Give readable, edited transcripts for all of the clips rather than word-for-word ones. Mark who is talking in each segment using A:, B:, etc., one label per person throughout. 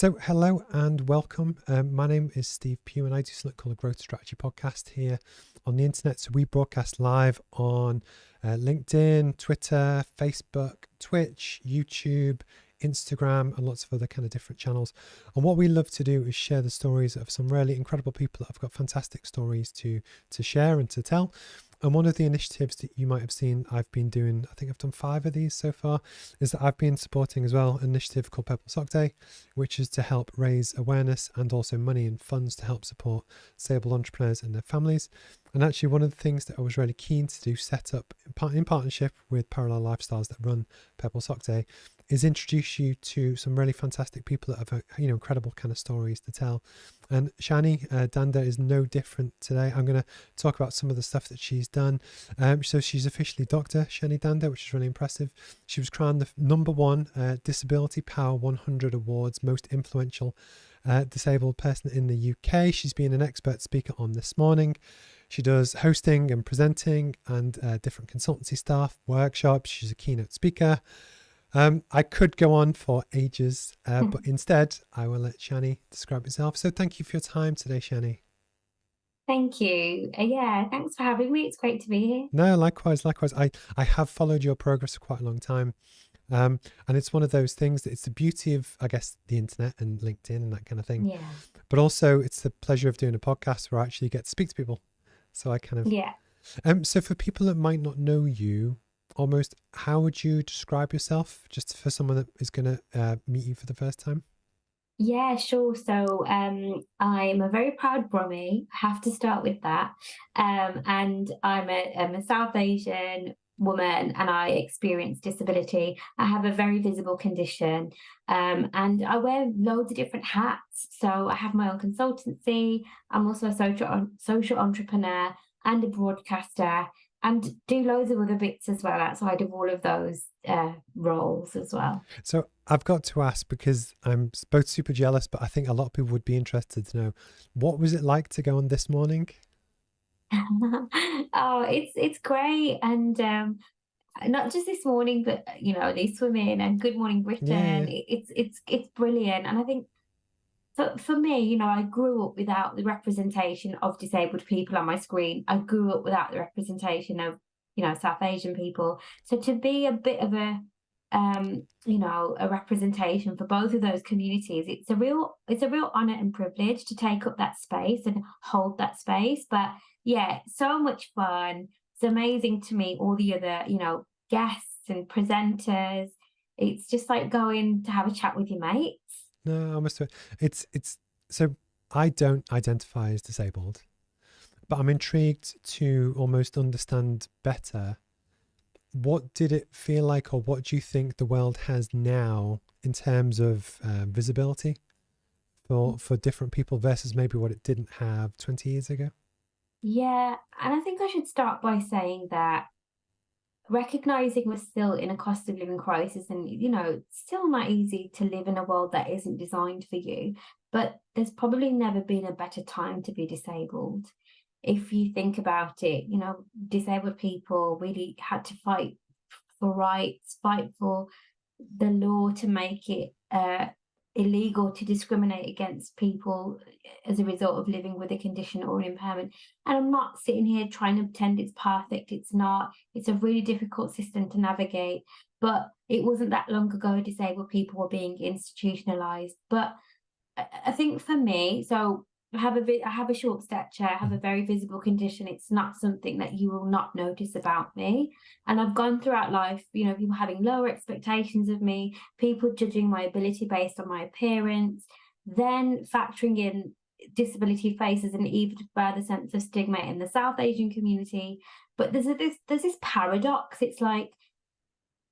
A: So, hello and welcome. My name is Steve Pugh, and I do something called a Growth Strategy Podcast here on the internet. So, we broadcast live on LinkedIn, Twitter, Facebook, Twitch, YouTube, Instagram, and lots of other kind of different channels. And what we love to do is share the stories of some really incredible people that have got fantastic stories to share and to tell. And one of the initiatives that you might have seen I've been doing, I think I've done 5 of these so far, is that I've been supporting as well an initiative called Purple Sock Day, which is to help raise awareness and also money and funds to help support disabled entrepreneurs and their families. And actually one of the things that I was really keen to do, set up in partnership with Parallel Lifestyles that run Purple Sock Day, is introduce you to some really fantastic people that have incredible kind of stories to tell. And Shani Dhanda is no different today. I'm going to talk about some of the stuff that she's done. So she's officially Dr Shani Dhanda, which is really impressive. She was crowned the #1 Disability Power 100 Awards most influential disabled person in the UK. She's been an expert speaker on This Morning. She does hosting and presenting and different consultancy staff, workshops. She's a keynote speaker. I could go on for ages, but instead I will let Shani describe herself. So thank you for your time today, Shani.
B: Thank you. Yeah, thanks for having me. It's great to be here.
A: No, likewise. I have followed your progress for quite a long time. And it's one of those things that it's the beauty of, I guess, the internet and LinkedIn and that kind of thing.
B: Yeah.
A: But also it's the pleasure of doing a podcast where I actually get to speak to people. So I kind of,
B: Yeah.
A: so for people that might not know you, almost, how would you describe yourself, just for someone that is going to meet you for the first time?
B: Yeah, sure. So I'm a very proud Brummy. I have to start with that. And I'm a South Asian woman and I experience disability. I have a very visible condition. And I wear loads of different hats. So I have my own consultancy. I'm also a social entrepreneur and a broadcaster, and do loads of other bits as well outside of all of those roles as well.
A: So I've got to ask, because I'm both super jealous, but I think a lot of people would be interested to know, what was it like to go on This Morning?
B: Oh, it's great, and not just This Morning, but These Women and Good Morning
A: Yeah,
B: Britain. It's brilliant, and I think for me, I grew up without the representation of disabled people on my screen. I grew up without the representation of South Asian people. So to be a bit of a representation for both of those communities, it's a real honor and privilege to take up that space and hold that space. But yeah, so much fun. It's amazing to meet all the other guests and presenters. It's just like going to have a chat with your mates.
A: no, I must admit, it's so I don't identify as disabled, but I'm intrigued to almost understand better. What did it feel like, or what do you think the world has now in terms of visibility for different people versus maybe what it didn't have 20 years ago?
B: Yeah, and I think I should start by saying that recognizing we're still in a cost of living crisis, and it's still not easy to live in a world that isn't designed for you, but there's probably never been a better time to be disabled. If you think about it, disabled people really had to fight for rights, fight for the law to make it illegal to discriminate against people as a result of living with a condition or an impairment. And I'm not sitting here trying to pretend it's perfect. It's not. It's a really difficult system to navigate. But it wasn't that long ago disabled people were being institutionalized. But I think for me, so I have a short stature, I have a very visible condition. It's not something that you will not notice about me. And I've gone throughout life, people having lower expectations of me, people judging my ability based on my appearance, then factoring in disability faces an even further sense of stigma in the South Asian community. But there's this paradox. It's like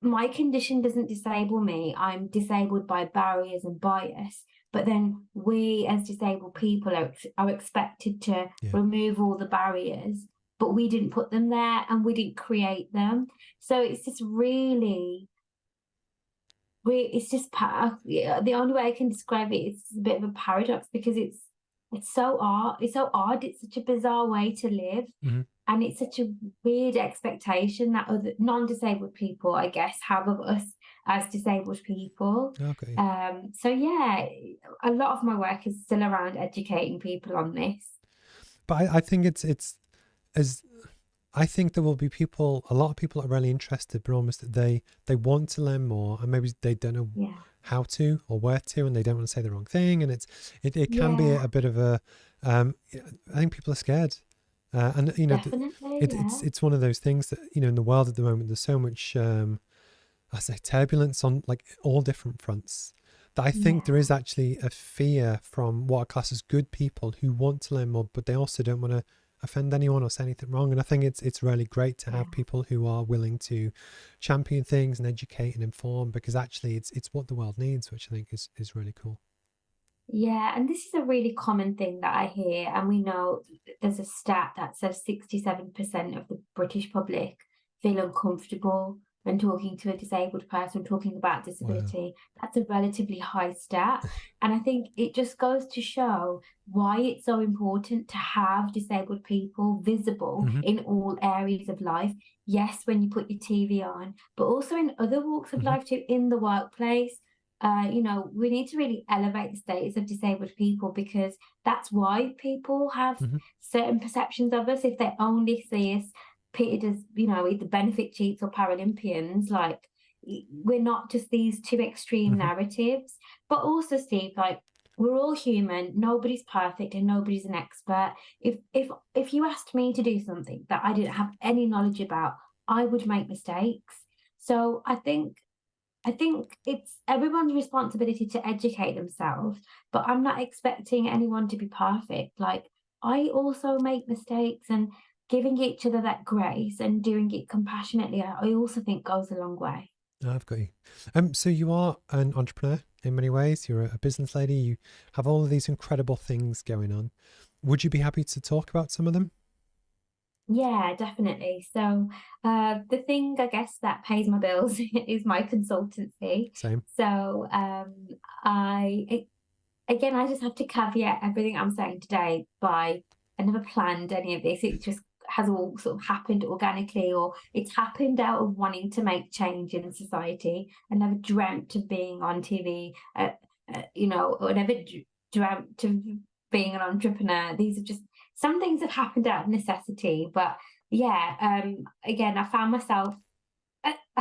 B: my condition doesn't disable me. I'm disabled by barriers and bias. But then we as disabled people are expected to
A: Yeah.
B: remove all the barriers, but we didn't put them there and we didn't create them. So it's just it's just the only way I can describe it is a bit of a paradox, because it's so odd. It's so odd. It's such a bizarre way to live.
A: Mm-hmm.
B: And it's such a weird expectation that other non-disabled people, I guess, have of us as disabled people.
A: Okay.
B: So yeah, a lot of my work is still around educating people on this.
A: But I think it's as I think there will be people, a lot of people are really interested, but almost that they want to learn more, and maybe they don't know
B: Yeah.
A: how to or where to, and they don't want to say the wrong thing, and it can be
B: Yeah,
A: a bit of a I think people are scared, and
B: definitely. Yeah.
A: it's one of those things that in the world at the moment there's so much I say turbulence on like all different fronts, that I think there
B: Yeah.
A: is actually a fear from what are classed as good people who want to learn more, but they also don't want to offend anyone or say anything wrong. And I think it's really great to
B: Yeah.
A: have people who are willing to champion things and educate and inform, because actually it's what the world needs, which I think is really cool.
B: Yeah, and this is a really common thing that I hear, and we know there's a stat that says 67% of the British public feel uncomfortable when talking to a disabled person, talking about
A: Wow.
B: disability. That's a relatively high stat. And I think it just goes to show why it's so important to have disabled people visible
A: Hmm.
B: in all areas of life. Yes, when you put your TV on, but also in other walks of
A: Hmm.
B: life too, in the workplace. We need to really elevate the status of disabled people, because that's why people have
A: Hmm.
B: certain perceptions of us. If they only see us pitted as, either benefit cheats or Paralympians, like we're not just these two extreme
A: Hmm.
B: narratives. But also, Steve, like we're all human, nobody's perfect and nobody's an expert. If you asked me to do something that I didn't have any knowledge about, I would make mistakes. So I think it's everyone's responsibility to educate themselves, but I'm not expecting anyone to be perfect. Like, I also make mistakes, and giving each other that grace and doing it compassionately, I also think goes a long way.
A: I've got you. So you are an entrepreneur in many ways. You're a business lady. You have all of these incredible things going on. Would you be happy to talk about some of them?
B: Yeah, definitely. So, the thing I guess that pays my bills is my consultancy.
A: Same.
B: So, again, I just have to caveat everything I'm saying today by I never planned any of this. It just has all sort of happened organically, or it's happened out of wanting to make change in society. I never dreamt of being on TV, or never dreamt of being an entrepreneur. These are just some things have happened out of necessity. But yeah, again, I found myself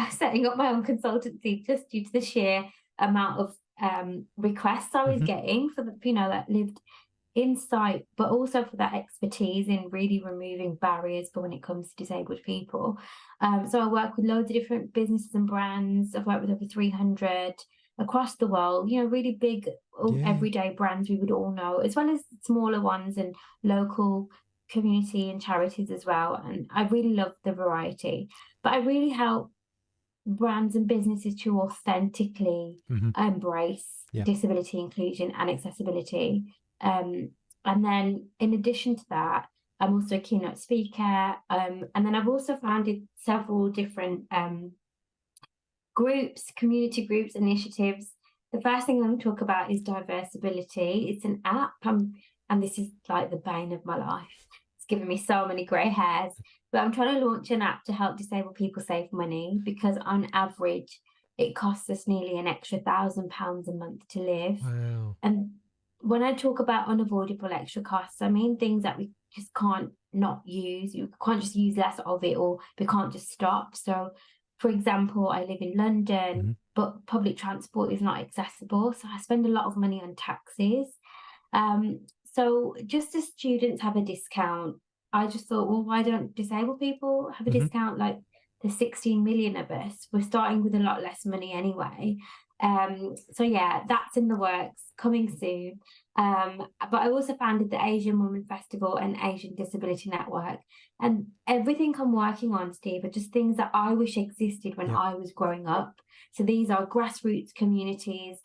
B: setting up my own consultancy just due to the sheer amount of requests I was
A: Hmm.
B: getting for the that lived insight, but also for that expertise in really removing barriers for when it comes to disabled people. So I work with loads of different businesses and brands. I've worked with over 300 across the world, really big
A: Yeah.
B: everyday brands we would all know, as well as smaller ones and local community and charities as well. And I really love the variety, but I really help brands and businesses to authentically
A: Hmm.
B: embrace
A: Yeah.
B: disability inclusion and accessibility. And then in addition to that, I'm also a keynote speaker. And then I've also founded several different groups, community groups, initiatives. The first thing I'm going to talk about is Diversibility. It's an app, and this is like the bane of my life. It's given me so many grey hairs, but I'm trying to launch an app to help disabled people save money, because on average, it costs us nearly an extra £1,000 a month to live.
A: Wow.
B: And when I talk about unavoidable extra costs, I mean things that we just can't not use. You can't just use less of it, or we can't just stop. So, for example, I live in London,
A: Hmm.
B: but public transport is not accessible. So I spend a lot of money on taxis. So just as students have a discount, I just thought, well, why don't disabled people have a
A: Hmm.
B: discount? Like the 16 million of us, we're starting with a lot less money anyway. So yeah, that's in the works, coming soon. But I also founded the Asian Women Festival and Asian Disability Network. And everything I'm working on, Steve, are just things that I wish existed when
A: Yeah.
B: I was growing up. So these are grassroots communities,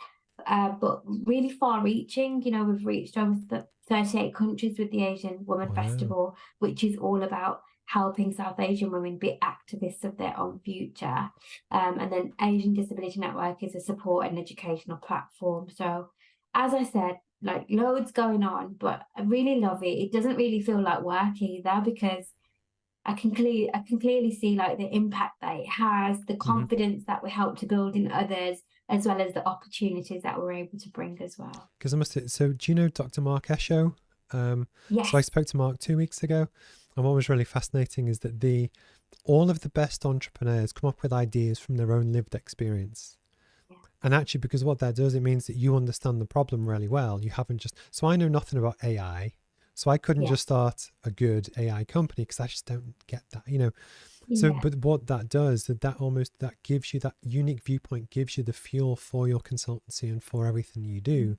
B: but really far reaching. We've reached over 38 countries with the Asian Women
A: Wow.
B: Festival, which is all about helping South Asian women be activists of their own future. And then Asian Disability Network is a support and educational platform. So, as I said, like loads going on, but I really love it. It doesn't really feel like work either, because I can clearly see like the impact that it has, the
A: Hmm.
B: confidence that we help to build in others, as well as the opportunities that we're able to bring as well.
A: Because I must say, so do you know Dr. Mark Esho? So I
B: Yes.
A: spoke to Mark 2 weeks ago, and what was really fascinating is that all of the best entrepreneurs come up with ideas from their own lived experience.
B: Yeah.
A: And actually, because what that does, it means that you understand the problem really well. You haven't just, so I know nothing about AI. So I couldn't
B: Yeah.
A: just start a good AI company because I just don't get that, So,
B: Yeah.
A: but what that does, that gives you that unique viewpoint, gives you the fuel for your consultancy and for everything you do,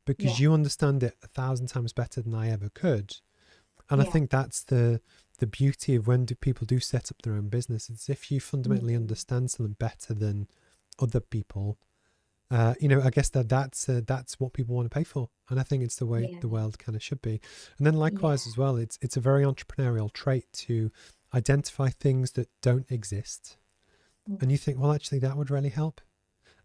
A: because
B: Yeah.
A: you understand it 1,000 times better than I ever could. And I
B: Yeah.
A: think that's the beauty of when people do set up their own business. It's if you fundamentally
B: Mm.
A: understand something better than other people. I guess that's what people want to pay for, and I think it's the way
B: Yeah.
A: the world kind of should be. And then
B: Yeah.
A: likewise as well, it's a very entrepreneurial trait to identify things that don't exist,
B: Mm.
A: and you think, well, actually, that would really help.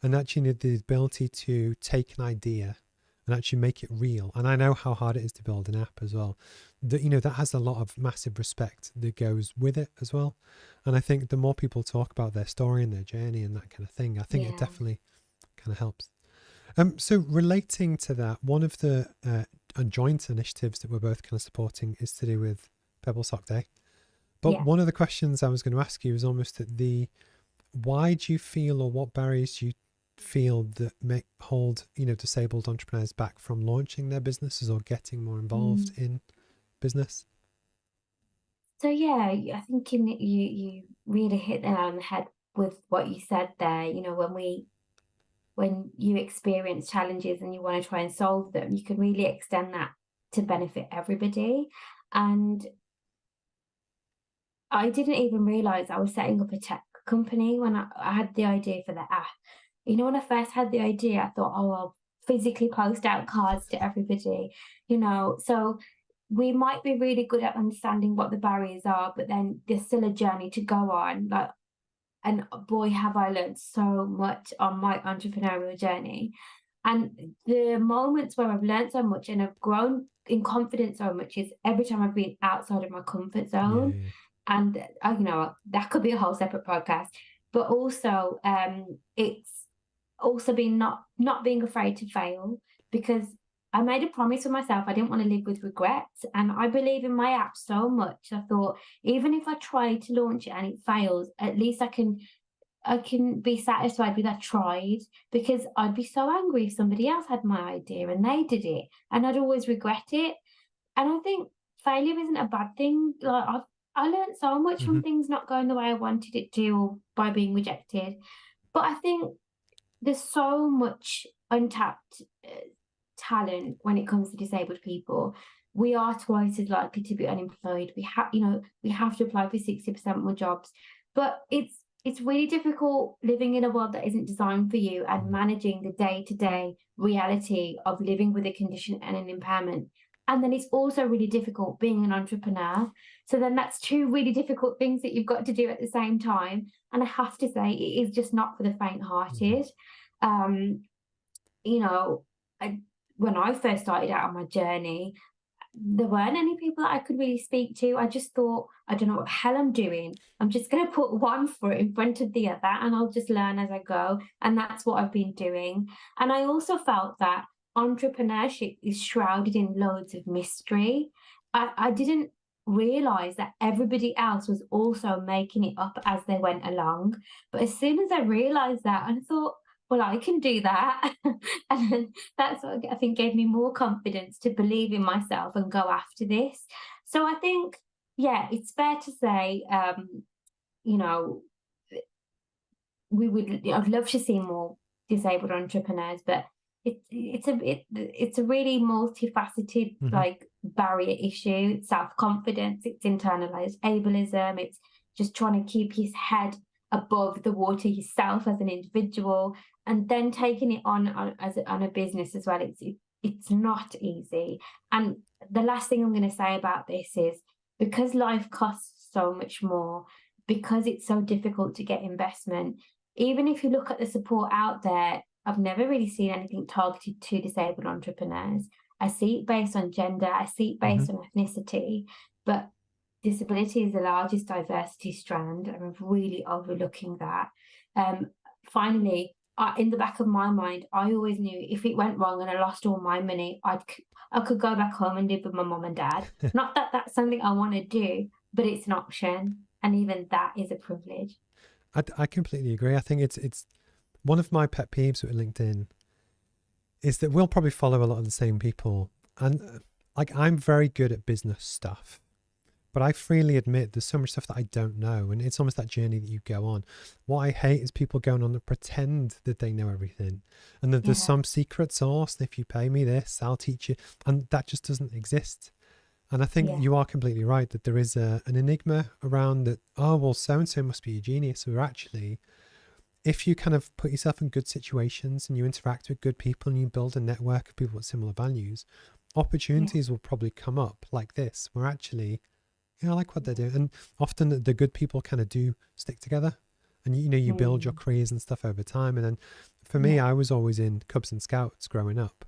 A: And actually, the ability to take an idea and actually make it real. And I know how hard it is to build an app as well. That has a lot of massive respect that goes with it as well. And I think the more people talk about their story and their journey and that kind of thing, I think it
B: Yeah.
A: definitely kind of helps. So relating to that, one of the joint initiatives that we're both kind of supporting is to do with Pebble Sock Day. But
B: Yeah.
A: one of the questions I was going to ask you is almost that why do you feel, or what barriers do you feel that hold disabled entrepreneurs back from launching their businesses or getting more involved
B: Mm.
A: in business?
B: So yeah, I think you really hit the nail on the head with what you said there. When you experience challenges and you want to try and solve them, you can really extend that to benefit everybody. And I didn't even realize I was setting up a tech company when I had the idea for the app. When I first had the idea, I thought, oh, I'll physically post out cards to everybody, So we might be really good at understanding what the barriers are, but then there's still a journey to go on. And boy, have I learned so much on my entrepreneurial journey. And the moments where I've learned so much and I've grown in confidence so much is every time I've been outside of my comfort
A: Yeah,
B: zone.
A: yeah.
B: And that could be a whole separate podcast. But also, it's also been not being afraid to fail, because I made a promise with myself I didn't want to live with regrets. And I believe in my app so much. I thought, even if I try to launch it and it fails, at least I can be satisfied with I tried, because I'd be so angry if somebody else had my idea and they did it and I'd always regret it. And I think failure isn't a bad thing. I learned so much
A: Hmm.
B: from things not going the way I wanted it to, or by being rejected. But I think there's so much untapped talent when it comes to disabled people. We are twice as likely to be unemployed. We have to apply for 60% more jobs, but it's really difficult living in a world that isn't designed for you and managing the day-to-day reality of living with a condition and an impairment. And then it's also really difficult being an entrepreneur. So then that's two really difficult things that you've got to do at the same time. And I have to say, it is just not for the
A: Hmm.
B: faint-hearted. Um, you know, I, when I first started out on my journey, there weren't any people that I could really speak to. I just thought, I don't know what the hell I'm doing. I'm just going to put one foot in front of the other and I'll just learn as I go. And that's what I've been doing. And I also felt that entrepreneurship is shrouded in loads of mystery. I didn't realize that everybody else was also making it up as they went along. But as soon as I realized that, I thought, well, I can do that. And then that's what I think gave me more confidence to believe in myself and go after this. So I think, yeah, it's fair to say, you know, I'd love to see more disabled entrepreneurs, but it's a really multifaceted
A: Hmm.
B: like barrier issue. It's self-confidence, it's internalized ableism, it's just trying to keep his head above the water yourself as an individual, and then taking it on a business as well. It's not easy. And the last thing I'm going to say about this is, because life costs so much more, because it's so difficult to get investment, even if you look at the support out there, I've never really seen anything targeted to disabled entrepreneurs. I see it based on gender, I see it
A: Hmm.
B: based on ethnicity, but disability is the largest diversity strand, and we're really overlooking that. Finally, in the back of my mind, I always knew if it went wrong and I lost all my money, I could go back home and live with my mum and dad. Not that that's something I want to do, but it's an option, and even that is a privilege.
A: I completely agree. I think it's one of my pet peeves with LinkedIn is that we'll probably follow a lot of the same people, and like I'm very good at business stuff, but I freely admit there's so much stuff that I don't know, and it's almost that journey that you go on. What I hate is people going on and pretend that they know everything, and that there's
B: Yeah,
A: some secret sauce. And if you pay me this, I'll teach you, and that just doesn't exist. And I think
B: yeah,
A: you are completely right that there is an enigma around that. Oh well, so and so must be a genius. Or actually, if you kind of put yourself in good situations and you interact with good people and you build a network of people with similar values,
B: yeah,
A: opportunities will probably come up like this, where actually, I like what they're doing. And often the good people kind of do stick together, and you build your
B: mm,
A: careers and stuff over time. And then for me,
B: yeah,
A: I was always in Cubs and Scouts growing up.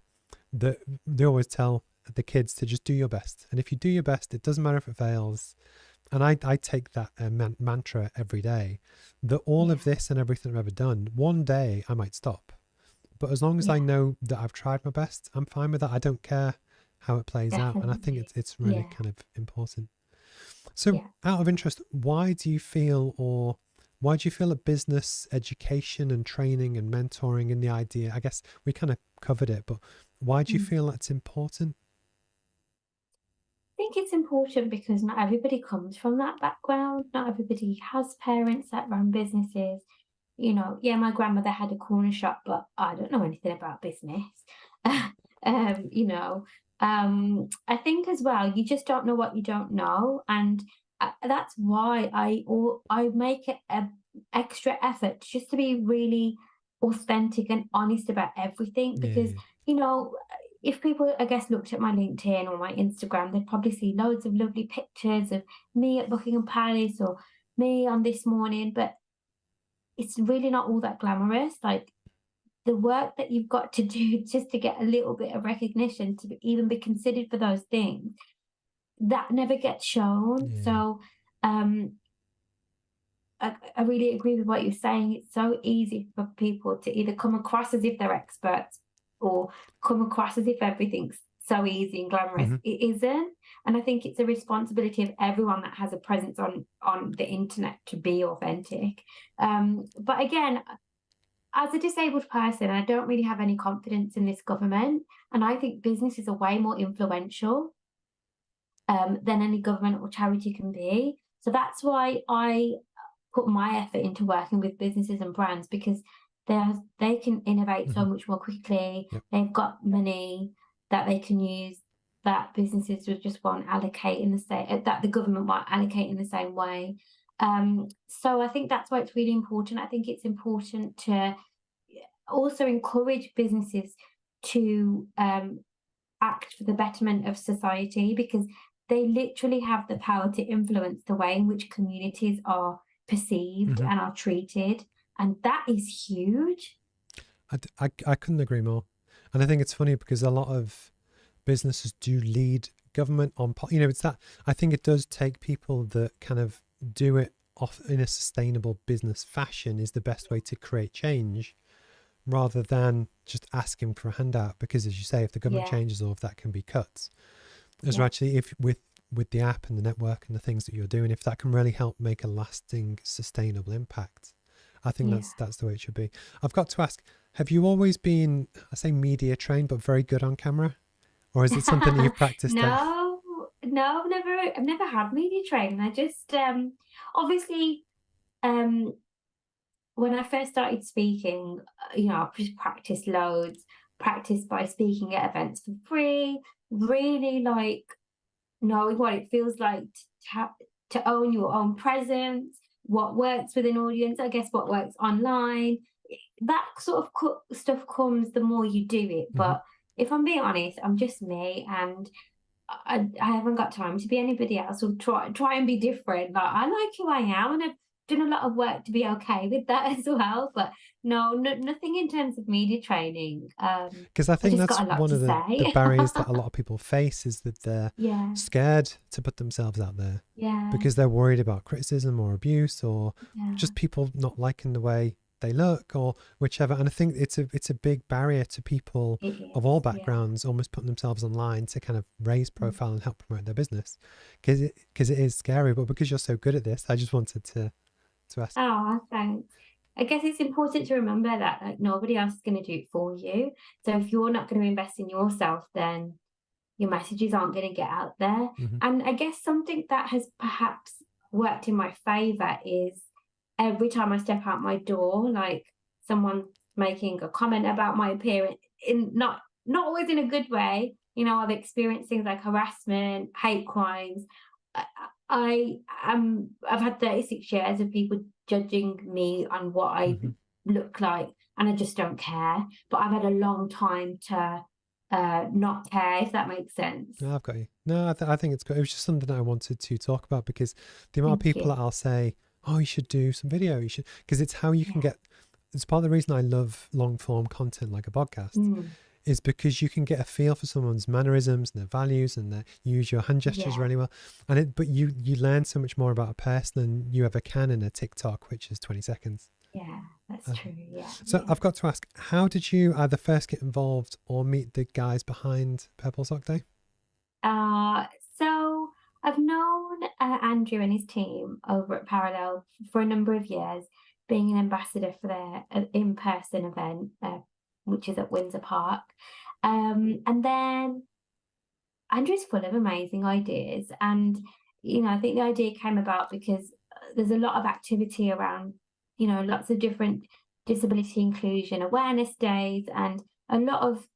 A: That they always tell the kids to just do your best, and if you do your best, it doesn't matter if it fails. And I take that mantra every day, that all of
B: yeah,
A: this and everything I've ever done, one day I might stop. But as long as I
B: yeah,
A: know that I've tried my best, I'm fine with that. I don't care how it plays out. And I think
B: definitely.
A: it's really
B: Yeah,
A: kind of important. So
B: yeah.
A: out of interest, why do you feel that business education and training and mentoring and the idea, I guess we kind of covered it, but why do you
B: Mm.
A: feel that's important?
B: I think it's important because not everybody comes from that background. Not everybody has parents that run businesses. Yeah, my grandmother had a corner shop, but I don't know anything about business. um, you know, I think as well, you just don't know what you don't know, and that's why I make it a extra effort just to be really authentic and honest about everything,
A: Yeah,
B: because
A: yeah.
B: you know if people, I guess, looked at my LinkedIn or my Instagram, they'd probably see loads of lovely pictures of me at Buckingham Palace or me on this morning, but it's really not all that glamorous. Like the work that you've got to do just to get a little bit of recognition to even be considered for those things, that never gets shown.
A: Yeah.
B: So um, I really agree with what you're saying. It's so easy for people to either come across as if they're experts or come across as if everything's so easy and glamorous.
A: Hmm.
B: It isn't. And I think it's a responsibility of everyone that has a presence on the internet to be authentic. But again, as a disabled person, I don't really have any confidence in this government. And I think businesses are way more influential than any government or charity can be. So that's why I put my effort into working with businesses and brands, because they can innovate
A: Hmm.
B: so much more quickly.
A: Yep.
B: They've got money that they can use that businesses just won't allocate in the same, that the government won't allocate in the same way. So I think that's why it's really important. I think it's important to also encourage businesses to act for the betterment of society, because they literally have the power to influence the way in which communities are perceived
A: Hmm.
B: and are treated. And that is huge.
A: I couldn't agree more. And I think it's funny because a lot of businesses do lead government on, it's that, I think it does take people that kind of do it off in a sustainable business fashion is the best way to create change rather than just asking for a handout. Because as you say, if the government
B: Yeah,
A: changes, all of that can be cut. As
B: yeah,
A: actually, if with the app and the network and the things that you're doing, if that can really help make a lasting, sustainable impact, I think
B: yeah.
A: that's the way it should be. I've got to ask, have you always been, I say media trained, but very good on camera? Or is it something that you've practiced at?
B: No, no, I've never had media training. I just obviously um when I first started speaking, I've just practiced loads, practiced by speaking at events for free, really like knowing what it feels like to own your own presence, what works with an audience, I guess what works online. That sort of stuff comes the more you do it.
A: Hmm.
B: But if I'm being honest, I'm just me, and I haven't got time to be anybody else or try and be different. Like I like who I am, and I've done a lot of work to be okay with that as well. But no, nothing in terms of media training.
A: Because I
B: I
A: think
B: just
A: that's
B: got a lot
A: one
B: to
A: of the
B: say.
A: barriers that a lot of people face, is that they're
B: Yeah,
A: scared to put themselves out there
B: yeah,
A: because they're worried about criticism or abuse, or
B: yeah.
A: just people not liking the way they look or whichever. And I think it's a big barrier to people
B: It
A: of all
B: is. Yeah.
A: backgrounds almost putting themselves online to kind of raise
B: Mm.
A: profile and help promote their business, because it is scary. But because you're so good at this, I just wanted to ask.
B: Oh, thanks. I guess it's important to remember that like nobody else is going to do it for you. So if you're not going to invest in yourself, then your messages aren't going to get out there.
A: Hmm.
B: And I guess something that has perhaps worked in my favor is every time I step out my door, like someone making a comment about my appearance, in not always in a good way. You know, I've experienced things like harassment, hate crimes. I, I've had 36 years of people judging me on what I
A: Hmm.
B: look like, and I just don't care. But I've had a long time to not care, if that makes sense.
A: No, I've got you. No, I think it's good. It was just something that I wanted to talk about, because the amount of
B: Thank
A: people
B: you.
A: that I'll say, "Oh, you should do some video. You should," because it's how you can
B: Yeah.
A: get. It's part of the reason I love long form content like a podcast,
B: Mm,
A: is because you can get a feel for someone's mannerisms and their values, and you use your hand gestures
B: yeah.
A: really well. But you learn so much more about a person than you ever can in a TikTok, which is 20 seconds.
B: Yeah, that's
A: Uh,
B: true. Yeah,
A: so
B: yeah.
A: I've got to ask, how did you either first get involved or meet the guys behind Purple Sock Day?
B: Uh, so I've known Andrew and his team over at Parallel for a number of years, being an ambassador for their in-person event, which is at Windsor Park. And then Andrew's full of amazing ideas, and I think the idea came about because there's a lot of activity around, lots of different disability inclusion awareness days, and a lot of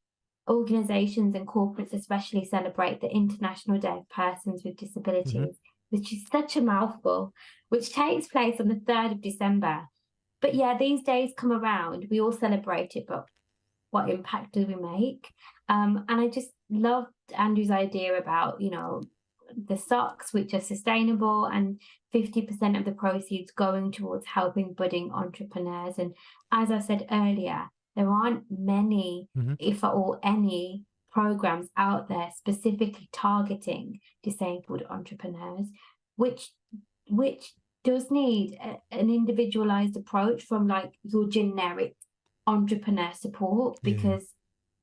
B: organizations and corporates especially celebrate the International Day of Persons with
A: Hmm.
B: Disabilities, which is such a mouthful, which takes place on the 3rd of December. But yeah, these days come around, we all celebrate it, but what impact do we make? And I just loved Andrew's idea about, the socks, which are sustainable, and 50% of the proceeds going towards helping budding entrepreneurs. And as I said earlier, there aren't many,
A: Hmm.
B: if at all any, programs out there specifically targeting disabled entrepreneurs, which which does need an individualized approach from like your generic entrepreneur support,
A: Yeah.
B: because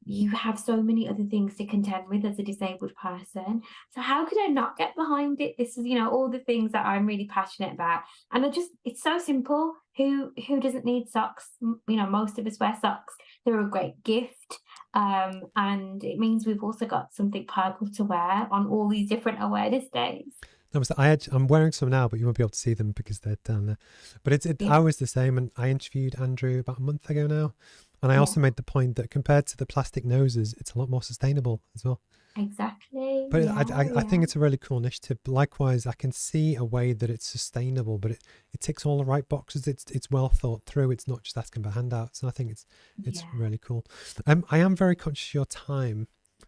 B: you have so many other things to contend with as a disabled person. So how could I not get behind it? This is, all the things that I'm really passionate about. And it's so simple. Who doesn't need socks? Most of us wear socks. They're a great gift. And it means we've also got something purple to wear on all these different awareness days.
A: I'm wearing some now, but you won't be able to see them because they're down there. But I
B: Yeah,
A: was the same, and I interviewed Andrew about a month ago now, and I
B: yeah,
A: also made the point that compared to the plastic noses, it's a lot more sustainable as well.
B: exactly.
A: But
B: Yeah,
A: I think
B: yeah.
A: it's a really cool initiative. Likewise, I can see a way that it's sustainable, but it ticks all the right boxes. It's well thought through. It's not just asking for handouts, and I think it's
B: Yeah.
A: really cool. I am very conscious of your time,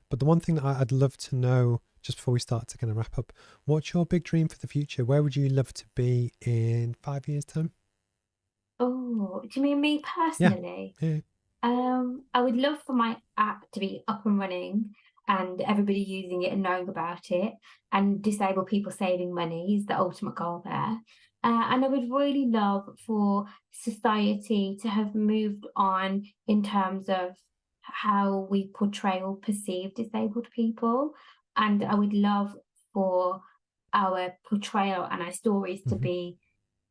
A: but the one thing that I'd love to know just before we start to kind of wrap up, what's your big dream for the future? Where would you love to be in 5 years' time?
B: Oh, do you mean me
A: Yeah,
B: personally?
A: yeah.
B: I would love for my app to be up and running and everybody using it and knowing about it, and disabled people saving money is the ultimate goal there. And I would really love for society to have moved on in terms of how we portray or perceive disabled people. And I would love for our portrayal and our stories to
A: Hmm.
B: be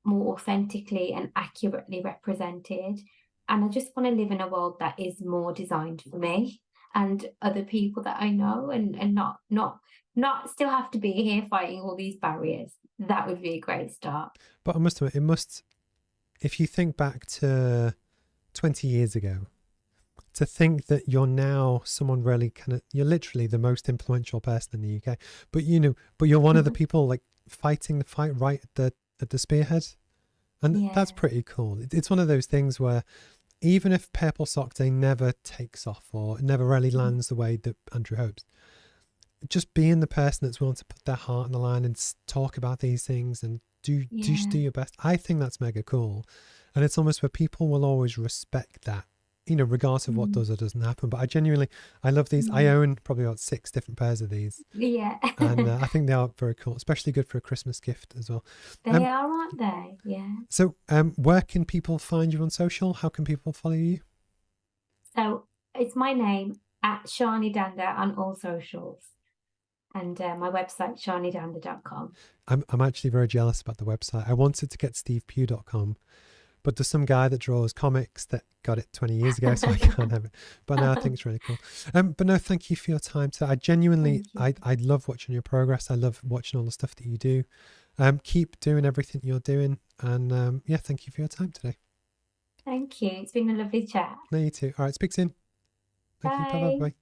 B: more authentically and accurately represented. And I just want to live in a world that is more designed for me and other people that I know, and not still have to be here fighting all these barriers. That would be a great start.
A: But I must admit, it must. If you think back to 20 years ago, to think that you're now someone really you're literally the most influential person in the UK, but you're one of the people like fighting the fight right at the spearhead, and
B: Yeah.
A: that's pretty cool. It's one of those things where even if Purple Sock Day never takes off or never really lands the way that Andrew hopes, just being the person that's willing to put their heart on the line and talk about these things and just do your best. I think that's mega cool, and it's almost where people will always respect that, you know, regardless of what does or doesn't happen. But I love these. I own probably about 6 different pairs of these, and I think they are very cool, especially good for a Christmas gift as well.
B: They are, aren't they? Yeah.
A: So where can people find you on social? How can people follow you?
B: So it's my name at Shani Dhanda on all socials, and my website shanidhanda.com.
A: I'm actually very jealous about the website. I wanted to get stevepugh.com, but there's some guy that draws comics that got it 20 years ago, so I can't have it. But no, I think it's really cool. But no, thank you for your time today. I genuinely, I love watching your progress. I love watching all the stuff that you do. Keep doing everything you're doing. And yeah, thank you for your time today.
B: Thank you. It's been a lovely chat.
A: No, you too. All right, speak soon. Thank you. Bye-bye.